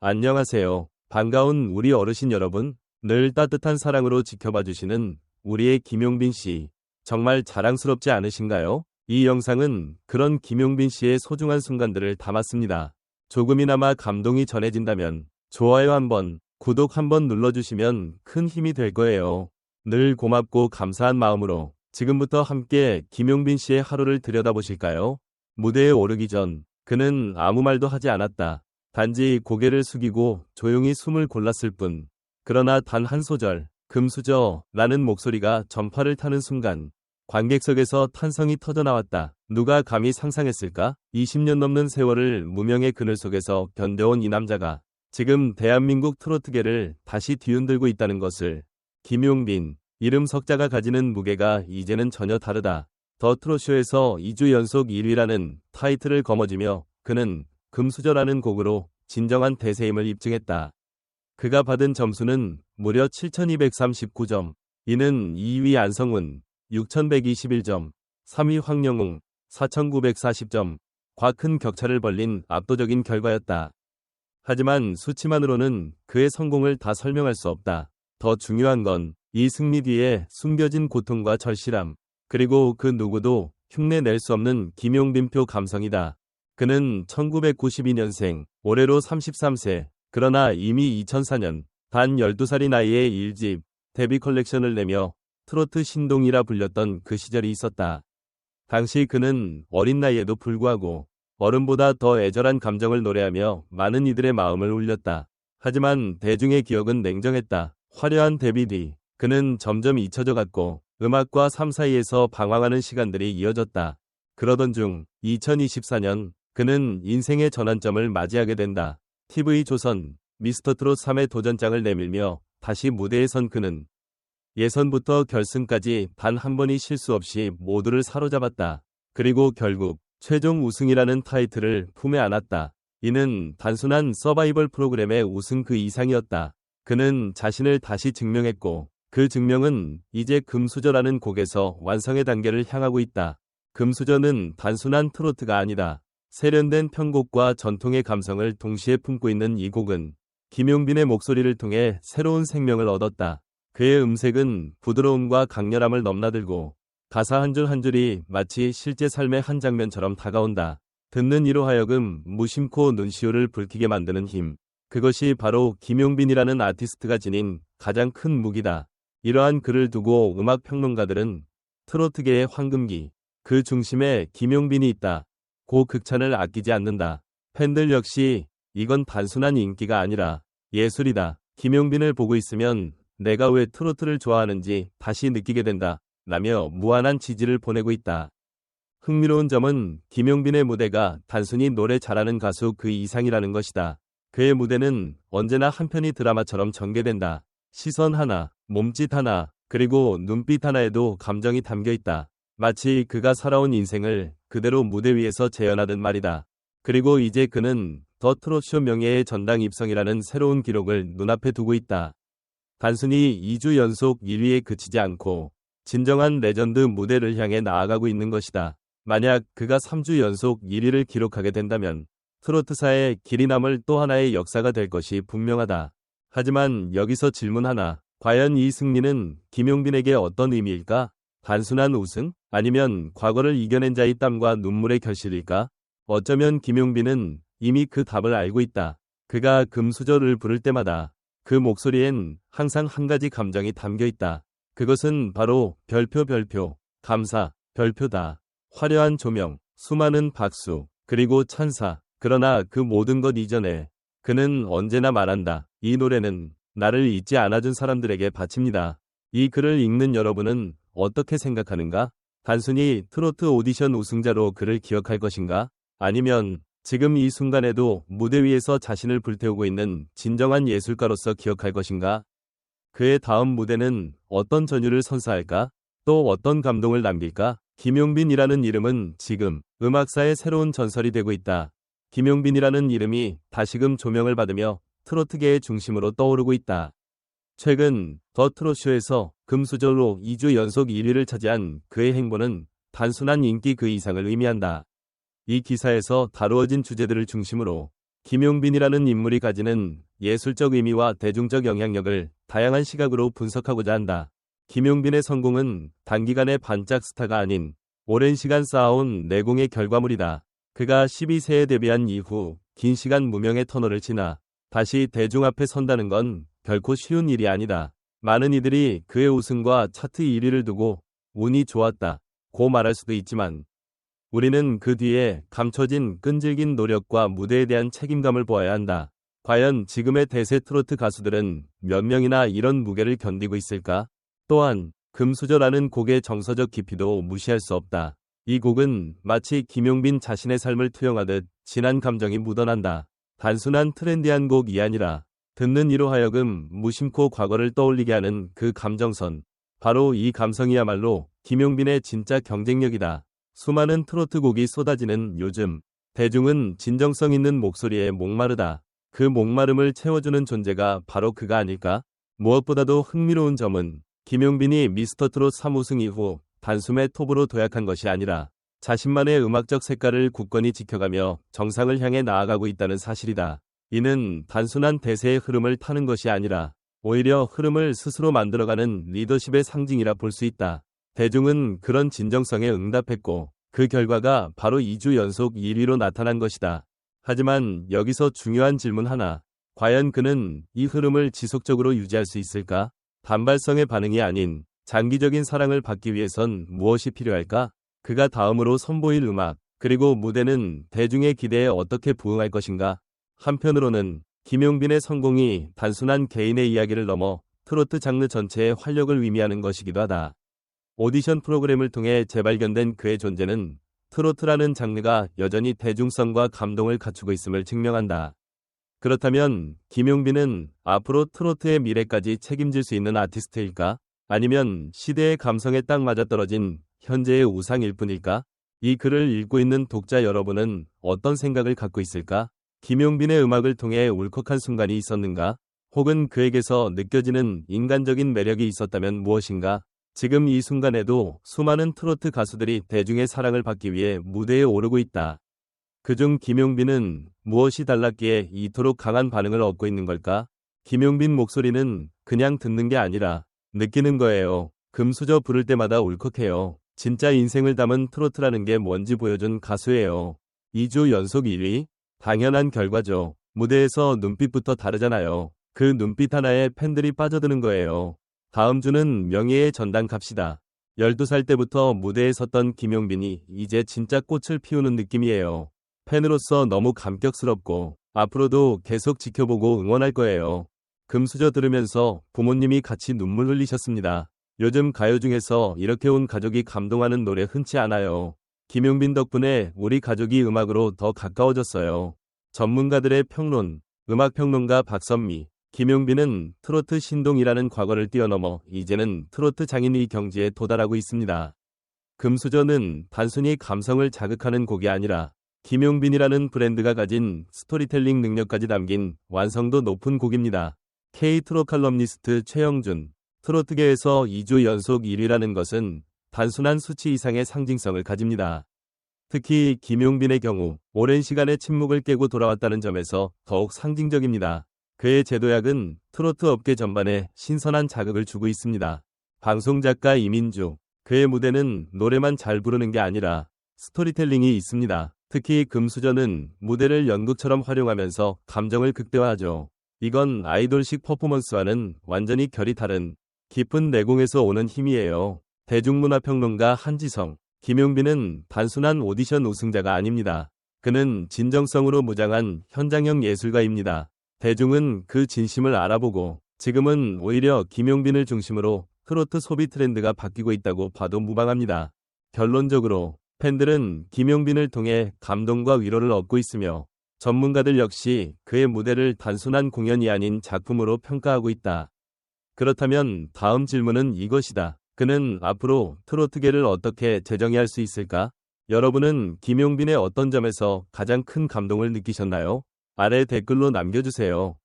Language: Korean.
안녕하세요. 반가운 우리 어르신 여러분. 늘 따뜻한 사랑으로 지켜봐 주시는 우리의 김용빈 씨. 정말 자랑스럽지 않으신가요? 이 영상은 그런 김용빈 씨의 소중한 순간들을 담았습니다. 조금이나마 감동이 전해진다면 좋아요 한번, 구독 한번 눌러주시면 큰 힘이 될 거예요. 늘 고맙고 감사한 마음으로 지금부터 함께 김용빈 씨의 하루를 들여다보실까요? 무대에 오르기 전 그는 아무 말도 하지 않았다. 단지 고개를 숙이고 조용히 숨을 골랐을 뿐. 그러나 단 한 소절, 금수저 라는 목소리가 전파를 타는 순간 관객석에서 탄성이 터져나왔다. 누가 감히 상상했을까? 20년 넘는 세월을 무명의 그늘 속에서 견뎌온 이 남자가 지금 대한민국 트로트계를 다시 뒤흔들고 있다는 것을. 김용빈, 이름 석자가 가지는 무게가 이제는 전혀 다르다. 더 트롯쇼에서 2주 연속 1위라는 타이틀을 거머쥐며 그는 금수저라는 곡으로 진정한 대세임을 입증했다. 그가 받은 점수는 무려 7,239점. 이는 2위 안성훈 6,121점, 3위 황영웅 4,940점, 과 큰 격차를 벌린 압도적인 결과였다. 하지만 수치만으로는 그의 성공을 다 설명할 수 없다. 더 중요한 건 이 승리 뒤에 숨겨진 고통과 절실함, 그리고 그 누구도 흉내낼 수 없는 김용빈표 감성이다. 그는 1992년생, 올해로 33세, 그러나 이미 2004년 단 12살의 나이에 1집 데뷔 컬렉션을 내며 트로트 신동이라 불렸던 그 시절이 있었다. 당시 그는 어린 나이에도 불구하고 어른보다 더 애절한 감정을 노래하며 많은 이들의 마음을 울렸다. 하지만 대중의 기억은 냉정했다. 화려한 데뷔 뒤 그는 점점 잊혀져 갔고 음악과 삶 사이에서 방황하는 시간들이 이어졌다. 그러던 중 2024년 그는 인생의 전환점을 맞이하게 된다. TV조선 미스터트롯 3의 도전장을 내밀며 다시 무대에 선 그는 예선부터 결승까지 단 한 번의 실수 없이 모두를 사로잡았다. 그리고 결국 최종 우승이라는 타이틀을 품에 안았다. 이는 단순한 서바이벌 프로그램의 우승 그 이상이었다. 그는 자신을 다시 증명했고 그 증명은 이제 금수저라는 곡에서 완성의 단계를 향하고 있다. 금수저는 단순한 트로트가 아니다. 세련된 편곡과 전통의 감성을 동시에 품고 있는 이 곡은 김용빈의 목소리를 통해 새로운 생명을 얻었다. 그의 음색은 부드러움과 강렬함을 넘나들고 가사 한 줄 한 줄이 마치 실제 삶의 한 장면처럼 다가온다. 듣는 이로 하여금 무심코 눈시울을 붉히게 만드는 힘. 그것이 바로 김용빈이라는 아티스트가 지닌 가장 큰 무기다. 이러한 그를 두고 음악평론가들은 트로트계의 황금기, 그 중심에 김용빈이 있다. 고 극찬을 아끼지 않는다. 팬들 역시 이건 단순한 인기가 아니라 예술이다. 김용빈을 보고 있으면 내가 왜 트로트를 좋아하는지 다시 느끼게 된다. 라며 무한한 지지를 보내고 있다. 흥미로운 점은 김용빈의 무대가 단순히 노래 잘하는 가수 그 이상이라는 것이다. 그의 무대는 언제나 한 편의 드라마처럼 전개된다. 시선 하나, 몸짓 하나, 그리고 눈빛 하나에도 감정이 담겨 있다. 마치 그가 살아온 인생을 그대로 무대 위에서 재현하듯 말이다. 그리고 이제 그는 더 트롯쇼 명예의 전당 입성이라는 새로운 기록을 눈앞에 두고 있다. 단순히 2주 연속 1위에 그치지 않고 진정한 레전드 무대를 향해 나아가고 있는 것이다. 만약 그가 3주 연속 1위를 기록하게 된다면 트로트사에 길이 남을 또 하나의 역사가 될 것이 분명하다. 하지만 여기서 질문 하나. 과연 이 승리는 김용빈에게 어떤 의미일까? 단순한 우승? 아니면 과거를 이겨낸 자의 땀과 눈물의 결실일까? 어쩌면 김용빈은 이미 그 답을 알고 있다. 그가 금수저를 부를 때마다 그 목소리엔 항상 한 가지 감정이 담겨 있다. 그것은 바로 별표, 감사, 별표다. 화려한 조명, 수많은 박수, 그리고 찬사. 그러나 그 모든 것 이전에 그는 언제나 말한다. 이 노래는 나를 잊지 않아준 사람들에게 바칩니다. 이 글을 읽는 여러분은 어떻게 생각하는가? 단순히 트로트 오디션 우승자로 그를 기억할 것인가? 아니면 지금 이 순간에도 무대 위에서 자신을 불태우고 있는 진정한 예술가로서 기억할 것인가? 그의 다음 무대는 어떤 전율을 선사할까? 또 어떤 감동을 남길까? 김용빈이라는 이름은 지금 음악사의 새로운 전설이 되고 있다. 김용빈이라는 이름이 다시금 조명을 받으며 트로트계의 중심으로 떠오르고 있다. 최근 더 트롯쇼에서 금수저로 2주 연속 1위를 차지한 그의 행보는 단순한 인기 그 이상을 의미한다. 이 기사에서 다루어진 주제들을 중심으로 김용빈이라는 인물이 가지는 예술적 의미와 대중적 영향력을 다양한 시각으로 분석하고자 한다. 김용빈의 성공은 단기간의 반짝 스타가 아닌 오랜 시간 쌓아온 내공의 결과물이다. 그가 12세에 데뷔한 이후 긴 시간 무명의 터널을 지나 다시 대중 앞에 선다는 건 결코 쉬운 일이 아니다. 많은 이들이 그의 우승과 차트 1위를 두고 운이 좋았다고 말할 수도 있지만 우리는 그 뒤에 감춰진 끈질긴 노력과 무대에 대한 책임감을 보아야 한다. 과연 지금의 대세 트로트 가수들은 몇 명이나 이런 무게를 견디고 있을까? 또한 금수저라는 곡의 정서적 깊이도 무시할 수 없다. 이 곡은 마치 김용빈 자신의 삶을 투영하듯 진한 감정이 묻어난다. 단순한 트렌디한 곡이 아니라 듣는 이로 하여금 무심코 과거를 떠올리게 하는 그 감정선. 바로 이 감성이야말로 김용빈의 진짜 경쟁력이다. 수많은 트로트 곡이 쏟아지는 요즘, 대중은 진정성 있는 목소리에 목마르다. 그 목마름을 채워주는 존재가 바로 그가 아닐까? 무엇보다도 흥미로운 점은 김용빈이 미스터트롯 3우승 이후 단숨에 톱으로 도약한 것이 아니라 자신만의 음악적 색깔을 굳건히 지켜가며 정상을 향해 나아가고 있다는 사실이다. 이는 단순한 대세의 흐름을 타는 것이 아니라 오히려 흐름을 스스로 만들어가는 리더십의 상징이라 볼 수 있다. 대중은 그런 진정성에 응답했고 그 결과가 바로 2주 연속 1위로 나타난 것이다. 하지만 여기서 중요한 질문 하나. 과연 그는 이 흐름을 지속적으로 유지할 수 있을까? 단발성의 반응이 아닌 장기적인 사랑을 받기 위해선 무엇이 필요할까? 그가 다음으로 선보일 음악, 그리고 무대는 대중의 기대에 어떻게 부응할 것인가? 한편으로는 김용빈의 성공이 단순한 개인의 이야기를 넘어 트로트 장르 전체의 활력을 의미하는 것이기도 하다. 오디션 프로그램을 통해 재발견된 그의 존재는 트로트라는 장르가 여전히 대중성과 감동을 갖추고 있음을 증명한다. 그렇다면 김용빈은 앞으로 트로트의 미래까지 책임질 수 있는 아티스트일까? 아니면 시대의 감성에 딱 맞아떨어진 현재의 우상일 뿐일까? 이 글을 읽고 있는 독자 여러분은 어떤 생각을 갖고 있을까? 김용빈의 음악을 통해 울컥한 순간이 있었는가? 혹은 그에게서 느껴지는 인간적인 매력이 있었다면 무엇인가? 지금 이 순간에도 수많은 트로트 가수들이 대중의 사랑을 받기 위해 무대에 오르고 있다. 그중 김용빈은 무엇이 달랐기에 이토록 강한 반응을 얻고 있는 걸까? 김용빈 목소리는 그냥 듣는 게 아니라 느끼는 거예요. 금수저 부를 때마다 울컥해요. 진짜 인생을 담은 트로트라는 게 뭔지 보여준 가수예요. 2주 연속 1위? 당연한 결과죠. 무대에서 눈빛부터 다르잖아요. 그 눈빛 하나에 팬들이 빠져드는 거예요. 다음 주는 명예의 전당 갑시다. 12살 때부터 무대에 섰던 김용빈이 이제 진짜 꽃을 피우는 느낌이에요. 팬으로서 너무 감격스럽고 앞으로도 계속 지켜보고 응원할 거예요. 금수저 들으면서 부모님이 같이 눈물 흘리셨습니다. 요즘 가요 중에서 이렇게 온 가족이 감동하는 노래 흔치 않아요. 김용빈 덕분에 우리 가족이 음악으로 더 가까워졌어요. 전문가들의 평론, 음악평론가 박선미, 김용빈은 트로트 신동이라는 과거를 뛰어넘어 이제는 트로트 장인의 경지에 도달하고 있습니다. 금수저는 단순히 감성을 자극하는 곡이 아니라 김용빈이라는 브랜드가 가진 스토리텔링 능력까지 담긴 완성도 높은 곡입니다. K-트로 칼럼니스트 최영준, 트로트계에서 2주 연속 1위라는 것은 단순한 수치 이상의 상징성을 가집니다. 특히 김용빈의 경우 오랜 시간의 침묵을 깨고 돌아왔다는 점에서 더욱 상징적입니다. 그의 제도약은 트로트 업계 전반에 신선한 자극을 주고 있습니다. 방송작가 이민주, 그의 무대는 노래만 잘 부르는 게 아니라 스토리텔링이 있습니다. 특히 금수저는 무대를 연극처럼 활용하면서 감정을 극대화하죠. 이건 아이돌식 퍼포먼스와는 완전히 결이 다른 깊은 내공에서 오는 힘이에요. 대중문화평론가 한지성, 김용빈은 단순한 오디션 우승자가 아닙니다. 그는 진정성으로 무장한 현장형 예술가입니다. 대중은 그 진심을 알아보고 지금은 오히려 김용빈을 중심으로 트로트 소비 트렌드가 바뀌고 있다고 봐도 무방합니다. 결론적으로 팬들은 김용빈을 통해 감동과 위로를 얻고 있으며 전문가들 역시 그의 무대를 단순한 공연이 아닌 작품으로 평가하고 있다. 그렇다면 다음 질문은 이것이다. 그는 앞으로 트로트계를 어떻게 재정의할 수 있을까? 여러분은 김용빈의 어떤 점에서 가장 큰 감동을 느끼셨나요? 아래 댓글로 남겨주세요.